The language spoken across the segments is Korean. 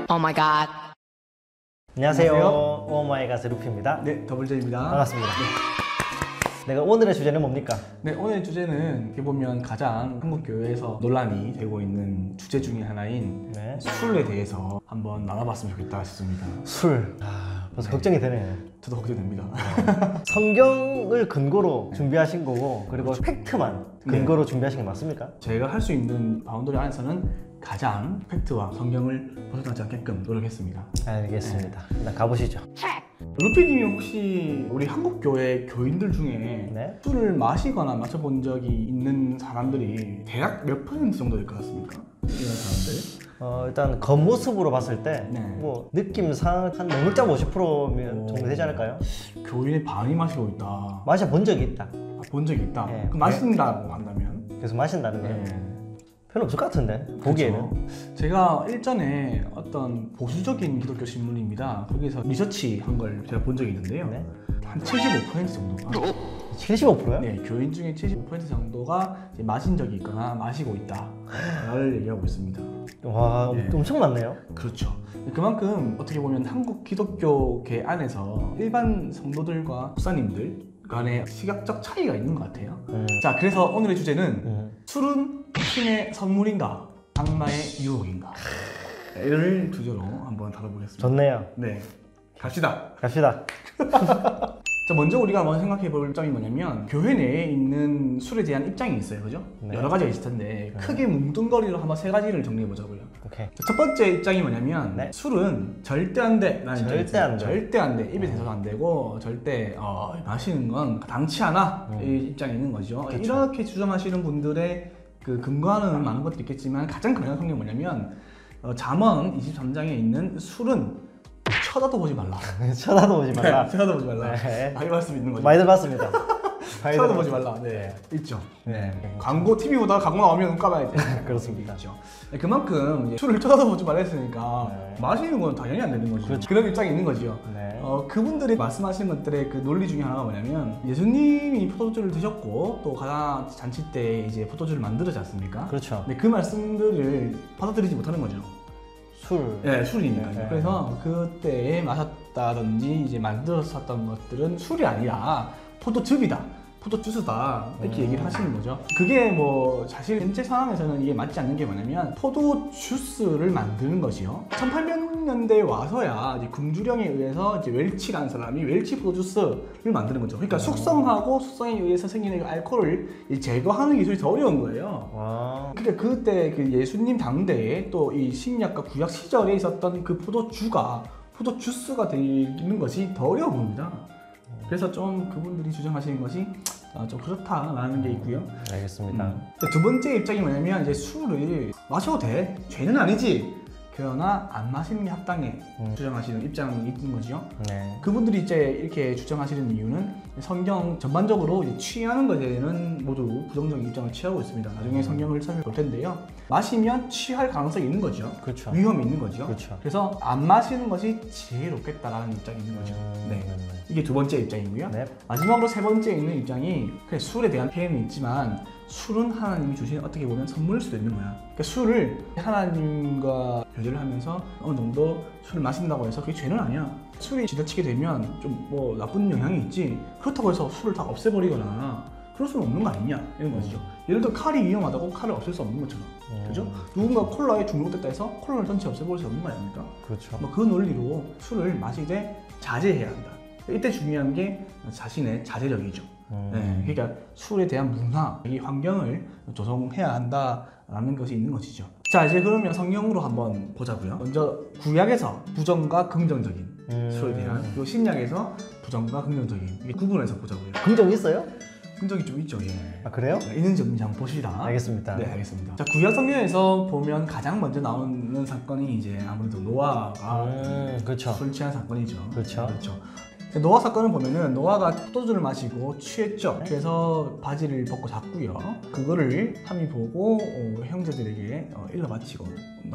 Oh my god. 안녕하세요. 오마이갓 루피입니다. 네, 더블제입니다. 반갑습니다. 내가 오늘의 주제는 뭡니까? 네, 오늘의 주제는 어떻게 보면 가장 한국 교회에서 논란이 되고 있는 주제 중에 하나인 네. 술에 대해서 한번 나눠봤으면 좋겠다 싶습니다. 술. 벌써 걱정이 되네. 저도 걱정됩니다. 성경을 근거로 준비하신 거고, 그리고 팩트만 근거로 준비하신 게 맞습니까? 제가 할 수 있는 바운더리 안에서는 가장 팩트와 성경을 벗어나지 않게끔 노력했습니다. 알겠습니다. 일단 가보시죠. 루피님이 혹시 우리 한국 교회 교인들 중에 네. 술을 마시거나 마셔본 적이 있는 사람들이 대략 몇 % 정도 될 것 같습니까? 이런 사람들? 일단 겉모습으로 봤을 때, 네. 뭐 느낌상 한 0.50%면 정도 되지 않을까요? 교인의 반이 마시고 있다. 마셔본 적이 있다. 본 적이 있다. 네. 그럼 마신다고 한다면? 그래서 마신다는 거예요. 네. 별로 없을 것 같은데, 보기에는. 그렇죠. 제가 일전에 어떤 보수적인 기독교 신문입니다. 거기서 리서치 한 걸 제가 본 적이 있는데요. 네. 한 75% 정도가 75%요? 네, 교인 중에 75% 정도가 이제 마신 적이 있거나 마시고 있다를 얘기하고 있습니다. 와, 네. 엄청 많네요. 그렇죠. 그만큼 어떻게 보면 한국 기독교계 안에서 일반 성도들과 목사님들 간의 시각적 차이가 있는 것 같아요. 자, 그래서 오늘의 주제는 술은 신의 선물인가 악마의 유혹인가 를 주제로 한번 다뤄보겠습니다. 좋네요. 네, 갑시다. 갑시다. 자, 먼저 우리가 먼저 생각해 볼 점이 뭐냐면 교회 내에 있는 술에 대한 입장이 있어요, 그죠? 네. 여러 가지가 있을 텐데 크게 뭉뚱거리로 한번 세 가지를 정리해 보자고요. 오케이. 자, 첫 번째 입장이 뭐냐면 네. 술은 절대 안 돼. 라는 입장이 절대 있어요. 안 돼. 절대 안 돼. 입에 대서도 안 되고 절대 마시는 건 당치 않아. 이 입장이 있는 거죠. 그쵸. 이렇게 주장하시는 분들의 그 근거하는 많은 것들이 있겠지만 가장 근거한 성경이 뭐냐면 잠언 23장에 있는 술은 쳐다도 보지 말라. 쳐다도 보지 말라. 네, 쳐다도 보지 말라. 네. 이 말씀 있는 거죠. 많이 들어봤습니다. 쳐다도 보지 말라. 네, 있죠. 네. 광고 TV 보다가 광고 나오면 눈 감아야 돼. 그렇습니다. 있죠. 네, 그만큼 이제 술을 쳐다보지 말라 했으니까 네. 마시는 건 당연히 안 되는 거죠. 그렇죠. 그런 입장이 있는 거죠. 네. 그분들이 말씀하시는 것들의 그 논리 중에 하나가 뭐냐면 예수님이 포도주를 드셨고 또 가나 잔치 때 이제 포도주를 만들었지 않습니까? 그렇죠. 근데 그 말씀들을 받아들이지 못하는 거죠. 술. 네, 술이니까요. 네. 그래서 그때에 마셨다든지 이제 만들었었던 것들은 술이 아니라 포도즙이다. 포도주스다 이렇게 얘기를 하시는 거죠. 그게 뭐 사실 현재 상황에서는 이게 맞지 않는 게 뭐냐면 포도주스를 만드는 것이요 1800년대에 와서야 이제 궁주령에 의해서 이제 웰치라는 사람이 웰치 포도주스를 만드는 거죠. 그러니까 숙성하고 숙성에 의해서 생기는 알코올을 제거하는 기술이 더 어려운 거예요. 와. 그러니까 그때 그 예수님 당대에 또 이 신약과 구약 시절에 있었던 그 포도주가 포도주스가 되는 것이 더 어려워 보입니다. 그래서 좀 그분들이 주장하시는 것이 좀 그렇다라는 게 있고요. 알겠습니다. 두 번째 입장이 뭐냐면 이제 술을 마셔도 돼. 죄는 아니지. 그러나 안 마시는 게 합당해. 주장하시는 입장이 있는 거죠. 네. 그분들이 이제 이렇게 주장하시는 이유는 성경 전반적으로 이제 취하는 것에는 모두 부정적인 입장을 취하고 있습니다. 나중에 성경을 살펴볼 텐데요. 마시면 취할 가능성이 있는 거죠. 그렇죠. 위험이 있는 거죠. 그렇죠. 그래서 안 마시는 것이 지혜롭겠다라는 입장이 있는 거죠. 네. 이게 두 번째 입장이고요. 네. 마지막으로 세 번째 있는 입장이 그래, 술에 대한 폐해는 있지만 술은 하나님이 주신 어떻게 보면 선물일 수도 있는 거야. 그러니까 술을 하나님과 교제를 하면서 어느 정도 술을 마신다고 해서 그게 죄는 아니야. 술이 지나치게 되면 좀 뭐 나쁜 영향이 있지. 그렇다고 해서 술을 다 없애버리거나 그럴 수는 없는 거 아니냐 이런 거죠. 예를 들어 칼이 위험하다고 칼을 없앨 수 없는 것처럼. 그죠? 누군가 콜라에 중독됐다 해서 콜라를 전체 없애버릴 수 없는 거 아닙니까? 그렇죠. 뭐 그 논리로 술을 마시되 자제해야 한다. 이때 중요한 게 자신의 자제력이죠. 네, 그러니까 술에 대한 문화, 이 환경을 조성해야 한다라는 것이 있는 것이죠. 자, 이제 그러면 성경으로 한번 보자고요. 먼저 구약에서 부정과 긍정적인 술에 대한, 그리고 신약에서 부정과 긍정적인 이게 구분해서 보자고요. 긍정 있어요? 긍정이 좀 있죠, 예. 아, 그래요? 있는지 없는지 한번 보시다. 알겠습니다. 네, 알겠습니다. 자, 구약 성경에서 보면 가장 먼저 나오는 사건이 이제 아무래도 노아가 그렇죠. 술 취한 사건이죠. 그렇죠. 그렇죠. 노아 사건을 보면은 노아가 포도주를 마시고 취했죠. 그래서 바지를 벗고 잤고요. 그거를 함이 보고 형제들에게 일러 바치고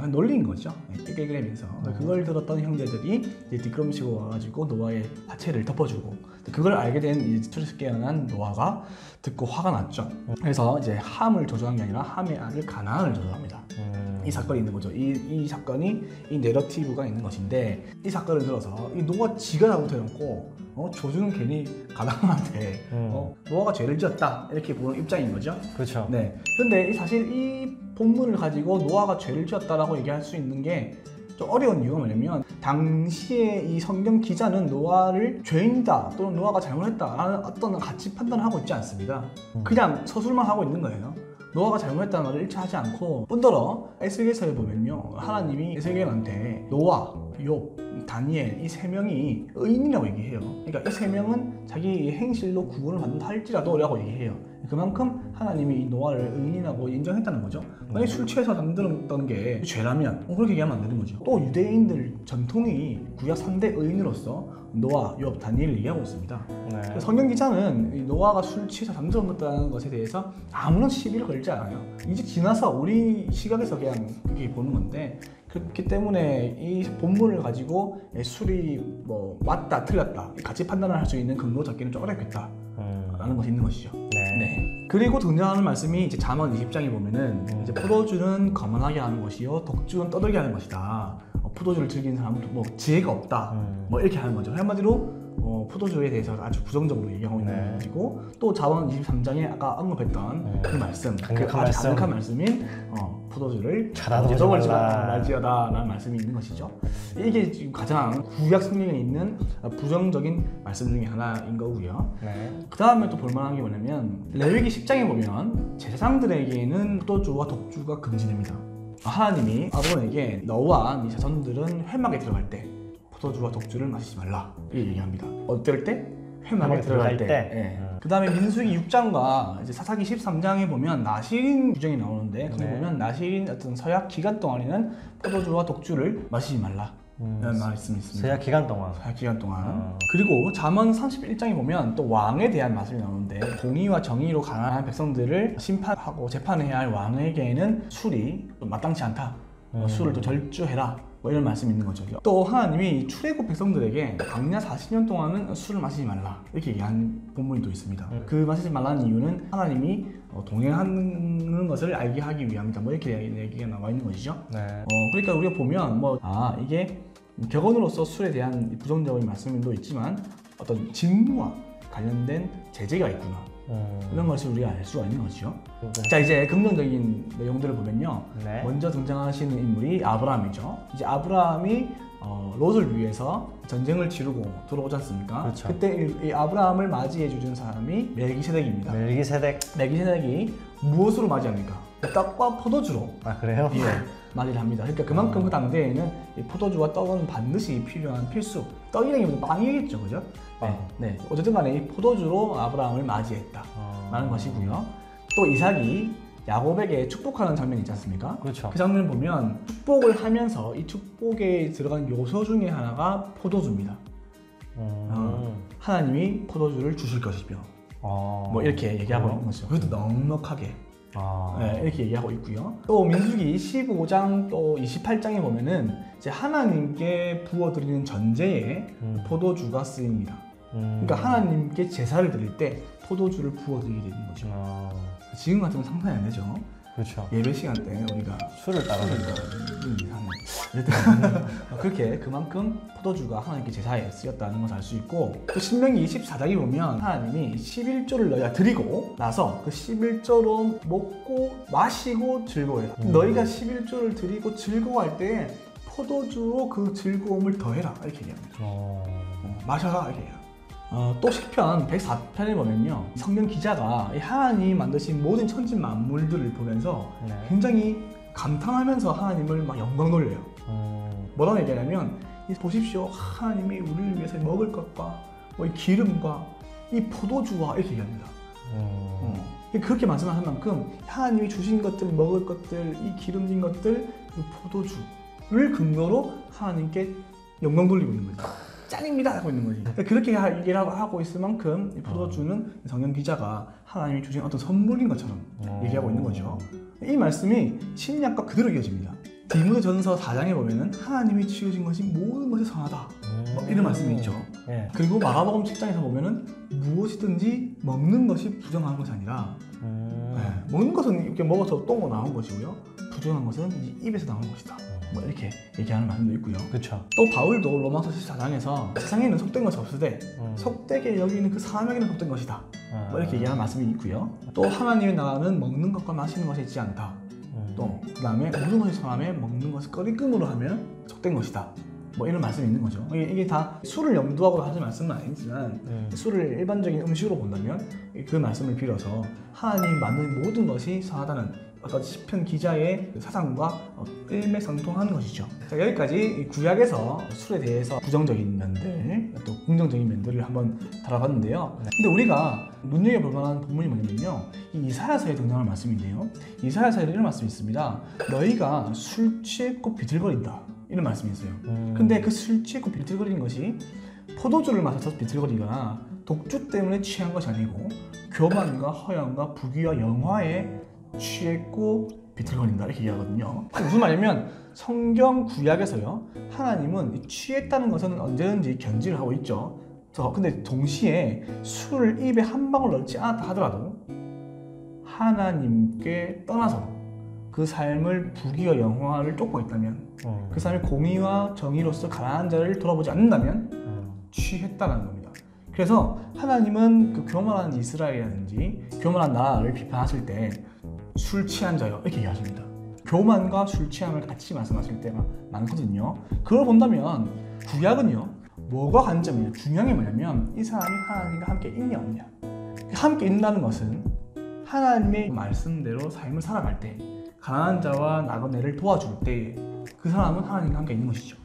놀린 거죠. 깨끗하면서 그걸 들었던 형제들이 이제 뒷걸음치고 와가지고 노아의 하체를 덮어주고 그걸 알게 된 이제 술에서 깨어난 노아가 듣고 화가 났죠. 그래서 이제 함을 저주한 게 아니라 함의 아들 가나안을 저주합니다. 이 사건이 있는 거죠. 이 사건이 이 내러티브가 있는 것인데, 이 사건을 들어서 이 노아 지가 잘못해놓고 조주는 괜히 가나안한테 노아가 죄를 지었다 이렇게 보는 입장인 거죠. 그렇죠. 네. 근데 사실 이 본문을 가지고 노아가 죄를 지었다라고 얘기할 수 있는 게 좀 어려운 이유가 뭐냐면, 당시에 이 성경 기자는 노아를 죄인이다 또는 노아가 잘못했다라는 어떤 가치 판단을 하고 있지 않습니다. 그냥 서술만 하고 있는 거예요. 노아가 잘못했다는 말을 일치하지 않고, 뿐더러 에스겔서에 보면요, 하나님이 에스겔한테 노아, 욥, 다니엘 이 세 명이 의인이라고 얘기해요. 그러니까 이 세 명은 자기 행실로 구원을 받는다 할지라도 라고 얘기해요. 그만큼 하나님이 이 노아를 의인이라고 인정했다는 거죠. 만약에 술 취해서 잠들었던 게 죄라면 그렇게 얘기하면 안 되는 거죠. 또 유대인들 전통이 구약 3대 의인으로서 노아, 욥, 다니엘을 얘기하고 있습니다. 네. 성경 기자는 이 노아가 술 취해서 잠들었다는 것에 대해서 아무런 시비를 걸지 않아요. 이제 지나서 우리 시각에서 그냥 그렇게 보는 건데, 그렇기 때문에 이 본문을 가지고 술이 뭐 맞다 틀렸다 가치 판단을 할 수 있는 근거 잡기는 좀 어렵겠다 라는 것이 있는 것이죠. 네. 그리고 등장하는 말씀이 이제 잠언 20장에 보면은 이제 포도주는 거만하게 하는 것이요 독주는 떠들게 하는 것이다. 포도주를 즐기는 사람은 뭐 지혜가 없다. 뭐 이렇게 하는 거죠. 한마디로 포도주에 대해서 아주 부정적으로 얘기하고 있는 것이고, 또 잠언 23장에 아까 언급했던 그 말씀, 강력한 말씀인 포도주를 잊어버리지 말지어다 라는 말씀이 있는 것이죠. 이게 지금 가장 구약 성경에 있는 부정적인 말씀 중에 하나인 거고요. 그 다음에 또 볼만한 게 뭐냐면, 레위기 10장에 보면 제사장들에게는 포도주와 독주가 금지됩니다. 하나님이 아론에게 너와 네 자손들은 회막에 들어갈 때 포도주와 독주를 마시지 말라 이렇게 얘기합니다. 어떨 때? 회막에 들어갈 때. 네. 그 다음에 민수기 6장과 이제 사사기 13장에 보면 나실인 규정이 나오는데, 거기 보면 나실인 어떤 서약 기간 동안에는 포도주와 독주를 마시지 말라 라는 말씀이 있습니다. 서약 기간 동안. 서약 기간 동안. 그리고 잠언 31장에 보면 또 왕에 대한 말씀이 나오는데, 공의와 정의로 가난한 백성들을 심판하고 재판해야 할 왕에게는 술이 마땅치 않다. 술을 또 절주해라. 뭐 이런 말씀이 있는 거죠. 또 하나님이 출애굽 백성들에게 광야 40년 동안은 술을 마시지 말라 이렇게 얘기한 본문이 또 있습니다. 그 마시지 말라는 이유는 하나님이 동행하는 것을 알게 하기 위함이다. 뭐 이렇게 얘기가 나와 있는 것이죠. 그러니까 우리가 보면 이게 격언으로서 술에 대한 부정적인 말씀도 있지만 어떤 직무와 관련된 제재가 있구나. 이런 것을 우리가 알 수가 있는 거죠. 자, 이제 긍정적인 내용들을 보면요. 먼저 등장하시는 인물이 아브라함이죠. 이제 아브라함이 롯을 위해서 전쟁을 치르고 들어오지 않습니까? 그렇죠. 그때 이 아브라함을 맞이해 주는 사람이 멜기세덱입니다. 멜기세덱이 무엇으로 맞이합니까? 떡과 포도주로. 그래요? 예, 맞이를 합니다. 그러니까 그만큼 그 당대에는 이 포도주와 떡은 반드시 필요한 필수. 떡이라기보다 빵이겠죠, 그죠? 네. 어쨌든 간에 이 포도주로 아브라함을 맞이했다라는 것이고요. 또 이삭이 야곱에게 축복하는 장면이 있지 않습니까? 그렇죠. 그 장면을 보면 축복을 하면서 이 축복에 들어간 요소 중에 하나가 포도주입니다. 하나님이 포도주를 주실 것이며 뭐 이렇게 얘기하고 있는 것이죠. 그것도 넉넉하게 이렇게 얘기하고 있고요. 또 민수기 15장 또 28장에 보면은 이제 하나님께 부어드리는 전제에 포도주가 쓰입니다. 그러니까 하나님께 제사를 드릴 때 포도주를 부어드리게 되는 거죠. 지금 같으면 상상이 안 되죠. 그렇죠. 예배 시간 때 우리가 술을 따라서 그렇게 그만큼 포도주가 하나님께 제사에 쓰였다는 것을 알 수 있고, 또 신명기 24장에 보면 하나님이 11조를 너희가 드리고 나서 그 11조로 먹고 마시고 즐거워해라. 너희가 11조를 드리고 즐거워할 때 포도주로 그 즐거움을 더해라 이렇게 얘기합니다. 마셔라 이렇게 얘기해요. 또 시편 104편에 보면요, 성경 기자가 하나님이 만드신 모든 천지 만물들을 보면서 굉장히 감탄하면서 하나님을 막 영광 돌려요. 뭐라고 얘기하냐면, 보십시오, 하나님이 우리를 위해서 먹을 것과 이 기름과 이 포도주와 이렇게 얘기합니다. 그렇게 말씀하신 만큼 하나님이 주신 것들, 먹을 것들, 이 기름진 것들, 이 포도주를 근거로 하나님께 영광 돌리고 있는 거죠. 짱입니다 하고 있는 거지. 그렇게 얘기를 하고 있을 만큼 이 포도주는 성경 기자가 하나님이 주신 어떤 선물인 것처럼 얘기하고 있는 거죠. 이 말씀이 신약과 그대로 이어집니다. 디모데전서 4장에 보면은 하나님이 지으신 것이 모든 것이 선하다 이런 말씀이 있죠. 예. 그리고 마가복음 7장에서 보면은 무엇이든지 먹는 것이 부정한 것이 아니라 먹는 것은 이렇게 먹어서 똥으로 나온 것이고요. 부정한 것은 이 입에서 나오는 것이다. 뭐 이렇게 얘기하는 말씀도 있고요. 그렇죠. 또 바울도 로마서 14장에서 세상에 있는 속된 것이 없으되 속되게 여기는 그 사람에게는 속된 것이다. 뭐 이렇게 얘기하는 말씀이 있고요. 또 하나님의 나라는 먹는 것과 마시는 것에 있지 않다. 또 그 다음에 모든 것이 선함에 먹는 것을 꺼리낌으로 하면 속된 것이다. 뭐 이런 말씀이 있는 거죠. 이게 다 술을 염두하고 하는 말씀은 아니지만 술을 일반적인 음식으로 본다면 그 말씀을 빌어서 하나님 만든 모든 것이 선하다는 어떤 시편 기자의 사상과 일맥상통하는 것이죠. 자, 여기까지 구약에서 술에 대해서 부정적인 면들 또 긍정적인 면들을 한번 다뤄봤는데요. 근데 우리가 눈여겨볼 만한 본문이 뭐냐면요, 이 이사야서에 등장하는 말씀인데요, 이사야서에 이런 말씀이 있습니다. 너희가 술 취했고 비틀거린다, 이런 말씀이 있어요. 근데 그 술 취했고 비틀거리는 것이 포도주를 마셔서 비틀거리거나 독주 때문에 취한 것이 아니고 교만과 허영과 부귀와 영화에 취했고 비틀거린다, 이렇게 얘기하거든요. 무슨 말이냐면 성경 구약에서요, 하나님은 취했다는 것은 언제든지 견지를 하고 있죠. 근데 동시에 술을 입에 한 방울 넣지 않았다 하더라도 하나님께 떠나서 그 삶을 부귀와 영화를 쫓고 있다면, 그 삶의 공의와 정의로서 가난한 자를 돌아보지 않는다면 취했다는 겁니다. 그래서 하나님은 그 교만한 이스라엘이라든지 교만한 나라를 비판하실 때 술 취한 자요, 이렇게 얘기하십니다. 교만과 술 취함을 같이 말씀하실 때가 많거든요. 그걸 본다면 구약은요, 뭐가 관점이에요? 중요한 게 뭐냐면 이 사람이 하나님과 함께 있냐 없냐. 함께 있다는 것은 하나님의 말씀대로 삶을 살아갈 때, 가난한 자와 나그네를 도와줄 때 그 사람은 하나님과 함께 있는 것이죠.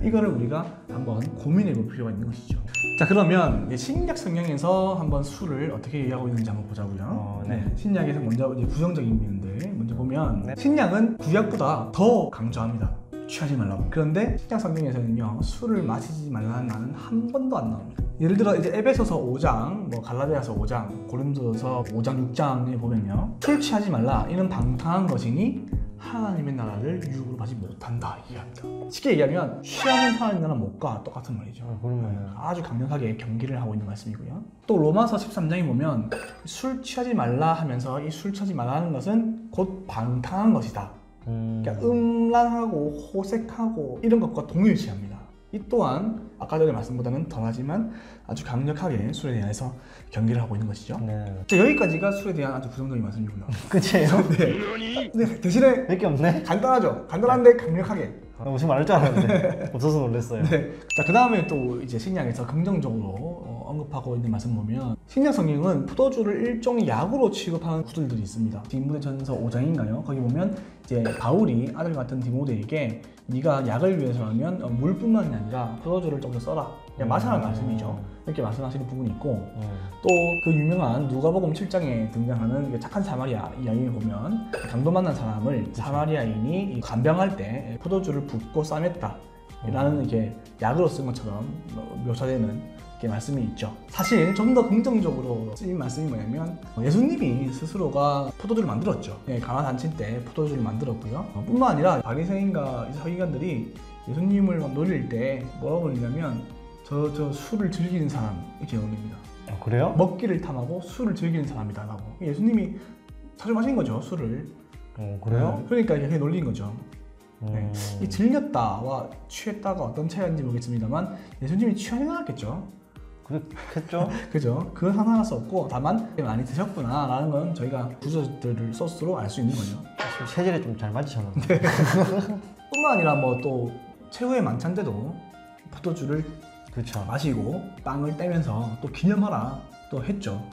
이거를 우리가 한번 고민해 볼 필요가 있는 것이죠. 자, 그러면 신약 성경에서 한번 술을 어떻게 얘기하고 있는지 한번 보자고요. 신약에서 먼저 이제 부정적인 면들 먼저 보면, 신약은 구약보다 더 강조합니다. 취하지 말라고. 그런데 신약 성경에서는요, 술을 마시지 말라는 말은 한 번도 안 나옵니다. 예를 들어 이제 에베소서 5장, 뭐 갈라디아서 5장, 고린도서 5장, 6장에 보면요, 술 취하지 말라, 이는 방탕한 것이니 하나님의 나라를 유혹으로 받지 못한다, 얘기합니다. 쉽게 얘기하면 취하면 하나님 나라 못 가, 똑같은 말이죠. 그러면 아주 강력하게 경기를 하고 있는 말씀이고요. 또 로마서 13장에 보면 술 취하지 말라 하면서 이 술 취하지 말라는 것은 곧 방탕한 것이다. 그러니까 음란하고 호색하고 이런 것과 동일시합니다. 이 또한 아까 전에 말씀보다는 덜하지만 아주 강력하게 술에 대해서 경기를 하고 있는 것이죠. 자, 여기까지가 술에 대한 아주 부정적인 말씀이고요. 끝이에요? 네. 근데 대신에 몇 개 없네? 간단하죠. 간단한데 강력하게. 무슨 말할 줄 알았는데 없어서 놀랐어요. 네. 자, 그 다음에 또 이제 신약에서 긍정적으로 언급하고 있는 말씀 보면, 신약 성경은 포도주를 일종의 약으로 취급하는 구절들이 있습니다. 디모데전서 5장인가요? 거기 보면 이제 바울이 아들 같은 디모데에게 네가 약을 위해서라면 물뿐만이 아니라 포도주를 좀 더 써라, 그냥 마시라는 말씀이죠. 이렇게 말씀하시는 부분이 있고, 또 그 유명한 누가복음 7장에 등장하는 착한 사마리아 여인을 보면, 강도 만난 사람을 사마리아인이 간병할 때 포도주를 붓고 싸맸다 라는 이렇게 약으로 쓴 것처럼 묘사되는 이렇게 말씀이 있죠. 사실 좀 더 긍정적으로 쓰인 말씀이 뭐냐면, 예수님이 스스로가 포도주를 만들었죠. 가나 잔치 때 포도주를 만들었고요. 뿐만 아니라 바리새인과 서기관들이 예수님을 노릴 때 뭐라고 놀리냐면 저 술을 즐기는 사람, 이렇게 놀립니다. 그래요? 먹기를 탐하고 술을 즐기는 사람이다 라고. 예수님이 자주 마신 거죠, 술을. 그래요? 그러니까 이렇게 놀린 거죠. 이 즐겼다와 취했다가 어떤 차이인지 모르겠습니다만 예수님이 취하진 않았겠죠. 그렇겠죠. 그죠? 그건 상상할 수 없고, 다만 많이 드셨구나 라는 건 저희가 구절들을 소스로 알 수 있는 거죠. 체질에 좀 잘 맞으셨나 봐요. 네. 뿐만 아니라 뭐 또 최후의 만찬 때도 포도주를 그렇죠. 마시고 빵을 떼면서 또 기념하라 또 했죠.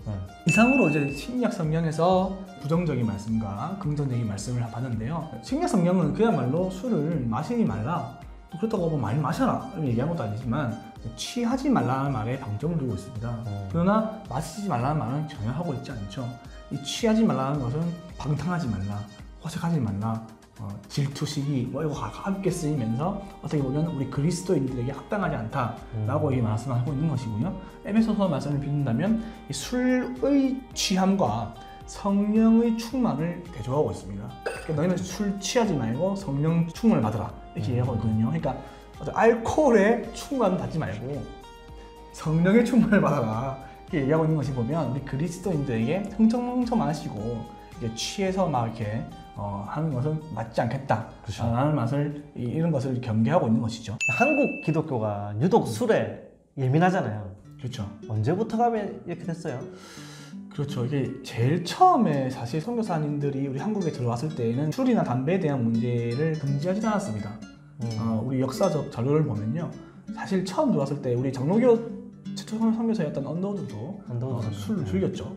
이상으로 이제 신약 성경에서 부정적인 말씀과 긍정적인 말씀을 봤는데요. 신약 성경은 그야말로 술을 마시지 말라, 또 그렇다고 뭐 많이 마셔라 이렇게 얘기한 것도 아니지만 취하지 말라는 말에 방점을 두고 있습니다. 그러나 마시지 말라는 말은 전혀 하고 있지 않죠. 이 취하지 말라는 것은 방탕하지 말라, 호색하지 말라, 질투, 시기 뭐 이거 함께 쓰이면서 어떻게 보면 우리 그리스도인들에게 합당하지 않다라고 이 말씀을 하고 있는 것이고요. 에베소서 말씀을 빌린다면 이 술의 취함과 성령의 충만을 대조하고 있습니다. 그러니까 너희는 술 취하지 말고 성령 충만을 받으라, 이렇게 얘기하고 있거든요. 그러니까 어떤 알코올의 충만을 받지 말고 성령의 충만을 받아라. 이렇게 얘기하고 있는 것이 보면 우리 그리스도인들에게 흥청흥청 마시고 이제 취해서 막 이렇게 하는 것은 맞지 않겠다. 그렇죠. 라는 맛을 이런 것을 경계하고 있는 것이죠. 한국 기독교가 유독 술에 예민하잖아요. 그렇죠. 언제부터 가면 이렇게 됐어요? 그렇죠. 이게 제일 처음에 사실 선교사님들이 우리 한국에 들어왔을 때에는 술이나 담배에 대한 문제를 금지하지 않았습니다. 우리 역사적 자료를 보면요. 사실 처음 들어왔을 때 우리 장로교 최초 선교사였던 언더우드도 언더우드 술을 즐겼죠.